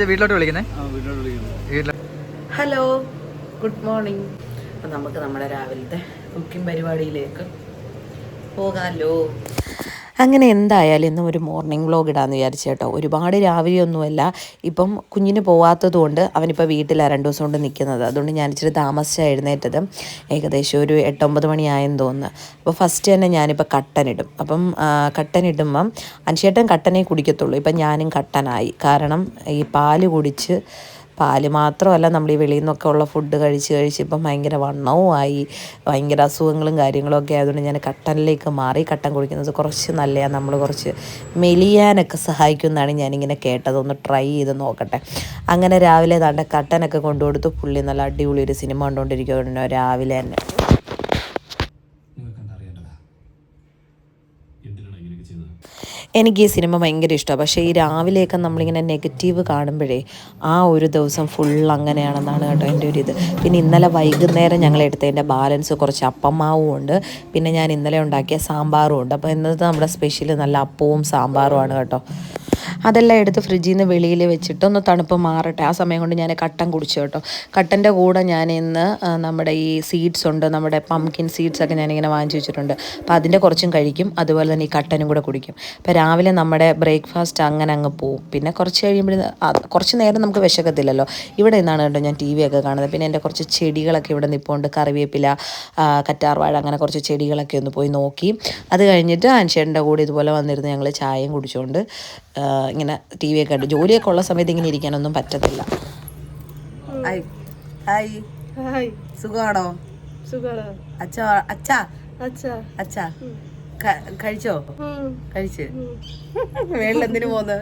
വീട്ടിലോട്ട് വിളിക്കുന്നേ. Hello, good morning. അപ്പം നമുക്ക് നമ്മുടെ രാവിലത്തെ കുക്കിംഗ് പരിപാടിയിലേക്ക് പോകാമല്ലോ. അങ്ങനെ എന്തായാലും ഇന്നും ഒരു മോർണിംഗ് വ്ലോഗ് ഇടാമെന്ന് വിചാരിച്ചു കേട്ടോ. ഒരുപാട് രാവിലെ ഒന്നുമല്ല, ഇപ്പം കുഞ്ഞിന് പോകാത്തത് കൊണ്ട് അവനിപ്പോൾ വീട്ടിലാണ് 2 ദിവസം കൊണ്ട് നിൽക്കുന്നത്. അതുകൊണ്ട് ഞാൻ ഇച്ചിരി താമസിച്ചാണ് എഴുന്നേറ്റത്. ഏകദേശം ഒരു 8-9 മണിയായെന്ന് തോന്നുന്നു. അപ്പോൾ ഫസ്റ്റ് തന്നെ ഞാനിപ്പോൾ കട്ടനിടും. അപ്പം കട്ടനിടുമ്പം അനുശേട്ടൻ കട്ടനേ കുടിക്കത്തുള്ളൂ. ഇപ്പം ഞാനും കട്ടനായി. കാരണം ഈ പാല് മാത്രമല്ല, നമ്മൾ ഈ വെളിയിൽ നിന്നൊക്കെ ഉള്ള ഫുഡ് കഴിച്ച് ഇപ്പം ഭയങ്കര വണ്ണവും ആയി, ഭയങ്കര അസുഖങ്ങളും കാര്യങ്ങളും ഒക്കെ ആയതുകൊണ്ട് ഞാൻ കട്ടനിലേക്ക് മാറി. കട്ടൻ കുടിക്കുന്നത് കുറച്ച് നല്ലതാണ്, നമ്മൾ കുറച്ച് മെലിയാനൊക്കെ സഹായിക്കുമെന്നാണ് ഞാനിങ്ങനെ കേട്ടത്. ഒന്ന് ട്രൈ ചെയ്ത് നോക്കട്ടെ. അങ്ങനെ രാവിലെ താണ്ട കട്ടനൊക്കെ കൊണ്ടുകൊടുത്തു. പുള്ളി നല്ല അടിപൊളി ഒരു സിനിമ കണ്ടുകൊണ്ടിരിക്കുന്നു രാവിലെ തന്നെ. എനിക്ക് ഈ സിനിമ ഭയങ്കര ഇഷ്ടമാണ്. പക്ഷേ ഈ രാവിലെയൊക്കെ നമ്മളിങ്ങനെ നെഗറ്റീവ് കാണുമ്പോഴേ ആ ഒരു ദിവസം ഫുൾ അങ്ങനെയാണെന്നാണ് കേട്ടോ എൻ്റെ ഒരു ഇത്. പിന്നെ ഇന്നലെ വൈകുന്നേരം ഞങ്ങൾ എടുത്തതിൻ്റെ ബാലൻസ് കുറച്ച് അപ്പമാവും ഉണ്ട്. പിന്നെ ഞാൻ ഇന്നലെ ഉണ്ടാക്കിയ സാമ്പാറും ഉണ്ട്. അപ്പോൾ ഇന്നത്തെ നമ്മുടെ സ്പെഷ്യൽ നല്ല അപ്പവും സാമ്പാറുമാണ് കേട്ടോ. അതെല്ലാം എടുത്ത് ഫ്രിഡ്ജിൽ നിന്ന് വെളിയിൽ വെച്ചിട്ട് ഒന്ന് തണുപ്പ് മാറട്ടെ. ആ സമയം കൊണ്ട് ഞാൻ കട്ടൻ കുടിച്ചു കേട്ടോ. കട്ടൻ്റെ കൂടെ ഞാൻ ഇന്ന് നമ്മുടെ ഈ സീഡ്സ് ഉണ്ട്, നമ്മുടെ പംകിൻ സീഡ്സൊക്കെ ഞാനിങ്ങനെ വാങ്ങിച്ച് വെച്ചിട്ടുണ്ട്. അപ്പോൾ അതിൻ്റെ കുറച്ചും കഴിക്കും, അതുപോലെ തന്നെ ഈ കട്ടനും കൂടെ കുടിക്കും. അപ്പോൾ രാവിലെ നമ്മുടെ ബ്രേക്ക്ഫാസ്റ്റ് അങ്ങനെ അങ്ങ് പോവും. പിന്നെ കുറച്ച് കഴിയുമ്പോൾ കുറച്ച് നേരം നമുക്ക് വിശക്കത്തില്ലല്ലോ. ഇവിടെ നിന്നാണ് കേട്ടോ ഞാൻ TV ഒക്കെ കാണുന്നത്. പിന്നെ എൻ്റെ കുറച്ച് ചെടികളൊക്കെ ഇവിടെ നിൽപ്പുണ്ട്, കറിവേപ്പില, കറ്റാർവാഴ, അങ്ങനെ കുറച്ച് ചെടികളൊക്കെ ഒന്ന് പോയി നോക്കി. അത് കഴിഞ്ഞിട്ട് അനുശേട്ടൻ്റെ കൂടെ ഇതുപോലെ വന്നിരുന്ന് ഞങ്ങൾ ചായയും കുടിച്ചുകൊണ്ട് ഇങ്ങനെ TV ഒക്കെ ഉണ്ട്. ജോലിയൊക്കെ ഉള്ള സമയത്ത് ഇങ്ങനെ ഇരിക്കാനൊന്നും പറ്റത്തില്ല. സുഖമാണോ? അച്ഛാ കഴിച്ചോ? കഴിച്ച് മേളിൽ എന്തിനു പോന്ന്?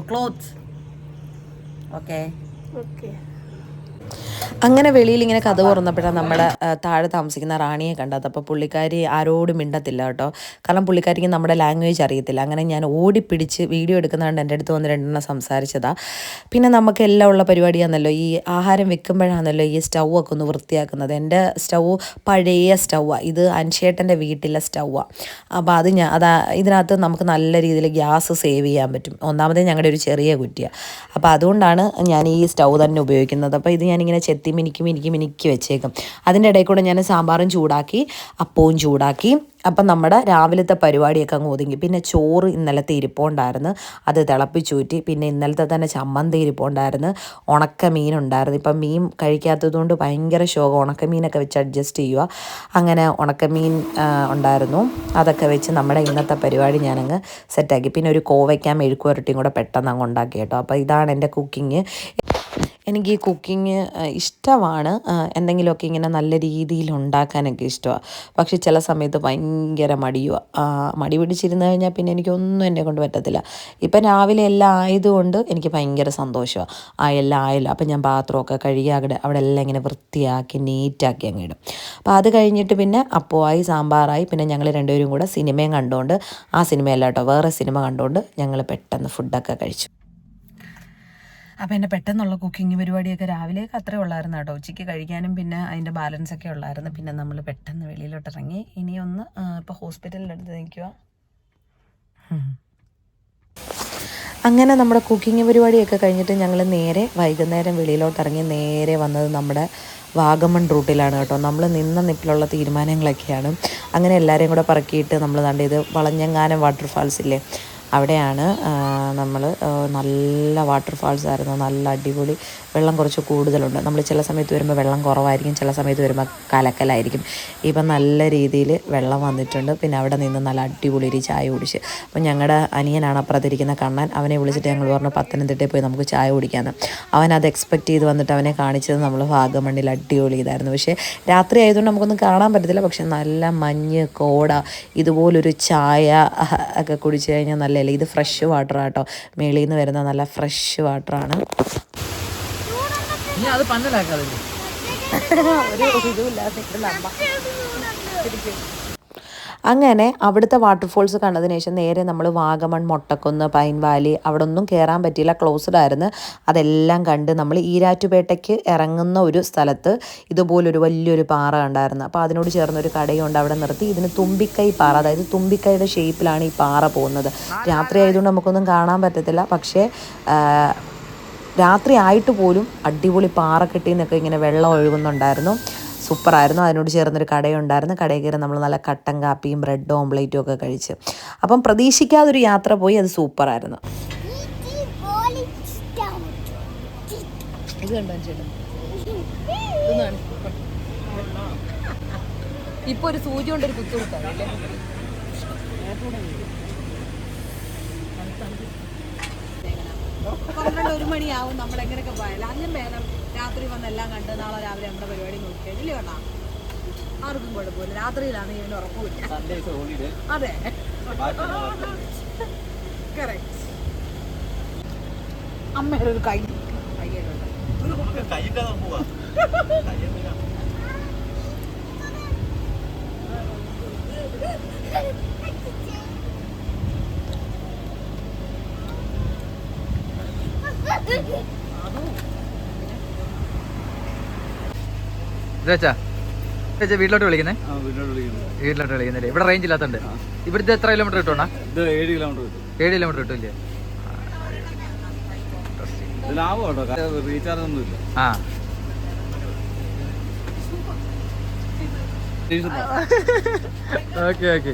ക്ലോത്ത്. ഓക്കെ. അങ്ങനെ വെളിയിൽ ഇങ്ങനെ കഥ തുറന്നപ്പോഴാണ് നമ്മുടെ താഴെ താമസിക്കുന്ന റാണിയെ കണ്ടത്. അപ്പോൾ പുള്ളിക്കാരി ആരോടും മിണ്ടത്തില്ല കേട്ടോ. കാരണം പുള്ളിക്കാരിക്ക് നമ്മുടെ ലാംഗ്വേജ് അറിയത്തില്ല. അങ്ങനെ ഞാൻ ഓടിപ്പിടിച്ച് വീഡിയോ എടുക്കുന്നതുകൊണ്ട് എൻ്റെ അടുത്ത് വന്ന് 2 സംസാരിച്ചതാണ്. പിന്നെ നമുക്ക് എല്ലാം ഉള്ള പരിപാടിയാണല്ലോ, ഈ ആഹാരം വെക്കുമ്പോഴാണല്ലോ ഈ സ്റ്റൗ ഒക്കെ ഒന്ന് വൃത്തിയാക്കുന്നത്. എൻ്റെ സ്റ്റൗ പഴയ സ്റ്റൗവാണ്. ഇത് അനുശേട്ടൻ്റെ വീട്ടിലെ സ്റ്റൗവാണ്. അപ്പോൾ ഇതിനകത്ത് നമുക്ക് നല്ല രീതിയിൽ ഗ്യാസ് സേവ് ചെയ്യാൻ പറ്റും. ഒന്നാമതേ ഞങ്ങളുടെ ഒരു ചെറിയ കുറ്റിയാണ്. അപ്പോൾ അതുകൊണ്ടാണ് ഞാൻ ഈ സ്റ്റൗ തന്നെ ഉപയോഗിക്കുന്നത്. അപ്പോൾ ഇത് ഞാനിങ്ങനെ ചെത്തി മിനിക്ക് വെച്ചേക്കും. അതിൻ്റെ ഇടയിൽ കൂടെ ഞാൻ സാമ്പാറും ചൂടാക്കി, അപ്പവും ചൂടാക്കി. അപ്പം നമ്മുടെ രാവിലത്തെ പരിപാടിയൊക്കെ അങ്ങ് ഒതുങ്ങി. പിന്നെ ചോറ് ഇന്നലത്തെ ഇരിപ്പുണ്ടായിരുന്നു, അത് തിളപ്പിച്ചൂറ്റി. പിന്നെ ഇന്നലത്തെ തന്നെ ചമ്മന്തി ഇരിപ്പുണ്ടായിരുന്നു, ഉണക്കമീനുണ്ടായിരുന്നു. ഇപ്പം മീൻ കഴിക്കാത്തതുകൊണ്ട് ഭയങ്കര ശോകം, ഉണക്കമീനൊക്കെ വെച്ച് അഡ്ജസ്റ്റ് ചെയ്യുക. അങ്ങനെ ഉണക്കമീൻ ഉണ്ടായിരുന്നു, അതൊക്കെ വെച്ച് നമ്മുടെ ഇന്നത്തെ പരിപാടി ഞാനങ്ങ് സെറ്റാക്കി. പിന്നെ ഒരു കോവയ്ക്ക മെഴുക്കുവരട്ടിയും കൂടെ പെട്ടെന്ന് അങ്ങ് ഉണ്ടാക്കി കേട്ടോ. അപ്പോൾ ഇതാണ് എൻ്റെ കുക്കിങ്. എനിക്ക് ഈ കുക്കിങ് ഇഷ്ടമാണ്. എന്തെങ്കിലുമൊക്കെ ഇങ്ങനെ നല്ല രീതിയിൽ ഉണ്ടാക്കാനൊക്കെ ഇഷ്ടമാണ്. പക്ഷേ ചില സമയത്ത് ഭയങ്കര മടി പിടിച്ചിരുന്ന് കഴിഞ്ഞാൽ പിന്നെ എനിക്കൊന്നും എന്നെ കൊണ്ട് പറ്റത്തില്ല. ഇപ്പം രാവിലെ എല്ലാം ആയതുകൊണ്ട് എനിക്ക് ഭയങ്കര സന്തോഷമാണ്. എല്ലാം ആയല്ലോ. അപ്പം ഞാൻ പാത്രമൊക്കെ കഴുകി അവിടെ എല്ലാം ഇങ്ങനെ വൃത്തിയാക്കി നീറ്റാക്കി അങ്ങ് ഇടും. അപ്പോൾ അത് കഴിഞ്ഞിട്ട് പിന്നെ അപ്പമായി, സാമ്പാറായി. പിന്നെ ഞങ്ങൾ 2 പേരും കൂടെ സിനിമയും കണ്ടുകൊണ്ട്, ആ സിനിമയല്ല കേട്ടോ, വേറെ സിനിമ കണ്ടുകൊണ്ട് ഞങ്ങൾ പെട്ടെന്ന് ഫുഡൊക്കെ കഴിച്ചു. അപ്പോൾ എൻ്റെ പെട്ടെന്നുള്ള കുക്കിംഗ് പരിപാടിയൊക്കെ രാവിലേക്ക് അത്രേ ഉള്ളായിരുന്നു കേട്ടോ. ഉച്ചയ്ക്ക് കഴിക്കാനും പിന്നെ അതിൻ്റെ ബാലൻസൊക്കെ ഉള്ളായിരുന്നു. പിന്നെ നമ്മൾ പെട്ടെന്ന് വെളിയിലോട്ട് ഇറങ്ങി. ഇനിയൊന്ന് ഇപ്പോൾ ഹോസ്പിറ്റലിൻ്റെ അടുത്ത് നിൽക്കുക. അങ്ങനെ നമ്മുടെ കുക്കിംഗ് പരിപാടിയൊക്കെ കഴിഞ്ഞിട്ട് ഞങ്ങൾ നേരെ വൈകുന്നേരം വെളിയിലോട്ട് ഇറങ്ങി. നേരെ വന്നത് നമ്മുടെ വാഗമൺ റൂട്ടിലാണ് കേട്ടോ. നമ്മൾ നിപ്പിലുള്ള തീരുമാനങ്ങളൊക്കെയാണ്. അങ്ങനെ എല്ലാവരെയും കൂടെ പറക്കിയിട്ട് നമ്മൾ ഇത് വളഞ്ഞെങ്ങാനം വാട്ടർഫാൾസ് ഇല്ലേ, അവിടെയാണ് നമ്മൾ. നല്ല വാട്ടർഫാൾസ് ആയിരുന്നു, നല്ല അടിപൊളി. വെള്ളം കുറച്ച് കൂടുതലുണ്ട്. നമ്മൾ ചില സമയത്ത് വരുമ്പോൾ വെള്ളം കുറവായിരിക്കും, ചില സമയത്ത് വരുമ്പോൾ കലക്കലായിരിക്കും. ഇപ്പം നല്ല രീതിയിൽ വെള്ളം വന്നിട്ടുണ്ട്. പിന്നെ അവിടെ നിന്ന് നല്ല അടിപൊളി ഒരു ചായ കുടിച്ച്. അപ്പം ഞങ്ങളുടെ അനിയനാണ് അപ്പുറത്തിരിക്കുന്ന കണ്ണൻ. അവനെ വിളിച്ചിട്ട് ഞങ്ങൾ പറഞ്ഞു പത്തനംതിട്ടയിൽ പോയി നമുക്ക് ചായ കുടിക്കാമെന്ന്. അവനത് എക്സ്പെക്റ്റ് ചെയ്ത് വന്നിട്ട് അവനെ കാണിച്ചത് നമ്മൾ വാഗമണ്ണിൽ അടിപൊളി ഇതായിരുന്നു. പക്ഷേ രാത്രി ആയതുകൊണ്ട് നമുക്കൊന്നും കാണാൻ പറ്റത്തില്ല. പക്ഷെ നല്ല മഞ്ഞ്, കോട, ഇതുപോലൊരു ചായ ഒക്കെ കുടിച്ച് കഴിഞ്ഞാൽ നല്ല. ഇത് ഫ്രഷ് വാട്ടർ ആട്ടോ, മേളിൽ നിന്ന് വരുന്ന നല്ല ഫ്രഷ് വാട്ടറാണ്. അങ്ങനെ അവിടുത്തെ വാട്ടർഫോൾസ് കണ്ടതിന് ശേഷം നേരെ നമ്മൾ വാഗമൺ, മൊട്ടക്കുന്ന്, പൈൻ വാലി അവിടെ ഒന്നും കയറാൻ പറ്റിയില്ല, ക്ലോസ്ഡ് ആയിരുന്നു. അതെല്ലാം കണ്ട് നമ്മൾ ഈരാറ്റുപേട്ടയ്ക്ക് ഇറങ്ങുന്ന ഒരു സ്ഥലത്ത് ഇതുപോലൊരു വലിയൊരു പാറ ഉണ്ടായിരുന്നു. അപ്പോൾ അതിനോട് ചേർന്നൊരു കടയുണ്ട്, അവിടെ നിർത്തി. ഇതിന് തുമ്പിക്കൈ പാറ, അതായത് തുമ്പിക്കൈയുടെ ഷേപ്പിലാണ് ഈ പാറ പോകുന്നത്. രാത്രി ആയതുകൊണ്ട് നമുക്കൊന്നും കാണാൻ പറ്റത്തില്ല, പക്ഷേ രാത്രി ആയിട്ട് പോലും അടിപൊളി പാറക്കെട്ടിൽ നിന്നൊക്കെ ഇങ്ങനെ വെള്ളം ഒഴുകുന്നുണ്ടായിരുന്നു. സൂപ്പറായിരുന്നു. അതിനോട് ചേർന്നൊരു കടയുണ്ടായിരുന്നു. കടയിൽ കയറി നമ്മൾ നല്ല കട്ടൻ കാപ്പിയും ബ്രെഡ് ഓംപ്ലേറ്റും ഒക്കെ കഴിച്ച്. അപ്പം പ്രതീക്ഷിക്കാതൊരു യാത്ര പോയി, അത് സൂപ്പറായിരുന്നു. ഇപ്പൊ ഒരു സൂചി കൊണ്ടൊരു കുത്തു കൊടുത്താലേ 12-1 മണിയാവും നമ്മൾ എങ്ങനെയൊക്കെ പോയാലും. അതിനും ഭേദം രാത്രി വന്നെല്ലാം കണ്ട് നാളെ രാവിലെ നമ്മുടെ പരിപാടി നോക്കിയാൽ ഇല്ലേ കേട്ടാ, ആർക്കും കുഴപ്പമില്ല. രാത്രിയിലാണ് ഇതിന് ഉറപ്പില്ല. അതെ, കറക്റ്റ്. അമ്മയുടെ ഒരു കൈ വീട്ടിലോട്ട് വിളിക്കുന്നേ? വീട്ടിലോട്ട് വിളിക്കുന്നില്ലേ? ഇവിടെ റേഞ്ച് ഇല്ലാത്തണ്ട്. ഇവിടുത്തെ എത്ര കിലോമീറ്റർ കിട്ടും? 7 കിലോമീറ്റർ കിട്ടും. 7 കിലോമീറ്റർ കിട്ടും. ആ ഓക്കെ ഓക്കെ.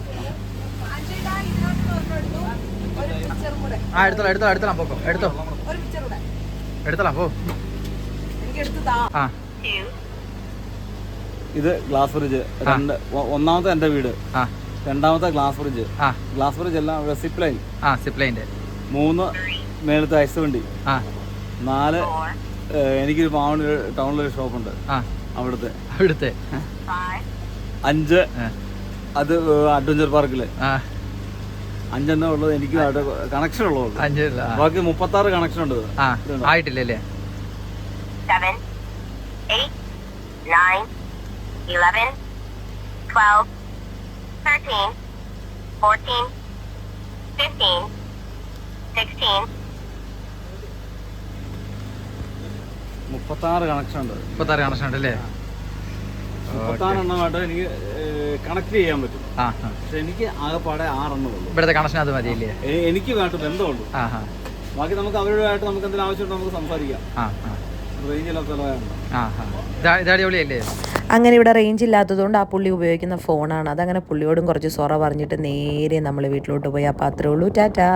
ആ എടുത്തോളാം പോക്കോ, എടുത്തോളാം പോ. ആ ഇത് ഗ്ലാസ് ഫ്രിഡ്ജ്. ഒന്നാമത്തെ എന്റെ വീട്, രണ്ടാമത്തെ ഗ്ലാസ് ഫ്രിഡ്ജ്. ഗ്ലാസ് ഫ്രിഡ്ജ് എല്ലാം സിപ്പ് ലൈൻ. സിപ്പ് ലൈൻ്റെ 3 മേളത്തെ ഐസ് വണ്ടി. 4 എനിക്കൊരു ടൗണിലൊരു ഷോപ്പുണ്ട്, അവിടുത്തെ. 5 അത് അഡ്വഞ്ചർ പാർക്കില്. 5 ഉള്ളത് എനിക്ക് കണക്ഷൻ ഉള്ളത്. ബാക്കി 36 കണക്ഷൻ ഉണ്ട്. ആയിട്ടില്ലല്ലേ? 7, 8, 9, 11, 12, 13, 14, 15, 16. 36 കണക്ഷൻ ഉണ്ട്. 36 കണക്ഷൻ ഉണ്ടല്ലേ? 36 എണ്ണമായിട്ട് എനിക്ക് കണക്ട് ചെയ്യാൻ പറ്റും. പക്ഷെ എനിക്ക് ആകെപ്പാടെ 6 എണ്ണമുള്ളൂ. ഇവിടുത്തെ കണക്ഷൻ അത് മതിയില്ലേ? എനിക്ക് വേണ്ട ബന്ധമുള്ളൂ. ബാക്കി നമുക്ക് അവരുമായിട്ട് നമുക്ക് എന്തെങ്കിലും ആവശ്യമുണ്ടോ നമുക്ക് സംസാരിക്കാം. റേഞ്ച് ഇല്ലാത്ത അടിപൊളിയല്ലേ? അങ്ങനെ ഇവിടെ റേഞ്ച് ഇല്ലാത്തതുകൊണ്ട് ആ പുള്ളി ഉപയോഗിക്കുന്ന ഫോണാണ്. അതങ്ങനെ പുള്ളിയോടും കുറച്ച് സൊറ പറഞ്ഞിട്ട് നേരെ നമ്മൾ വീട്ടിലോട്ട് പോയി. അപ്പോൾ അത്രേ ഉള്ളൂ. ടാറ്റാ.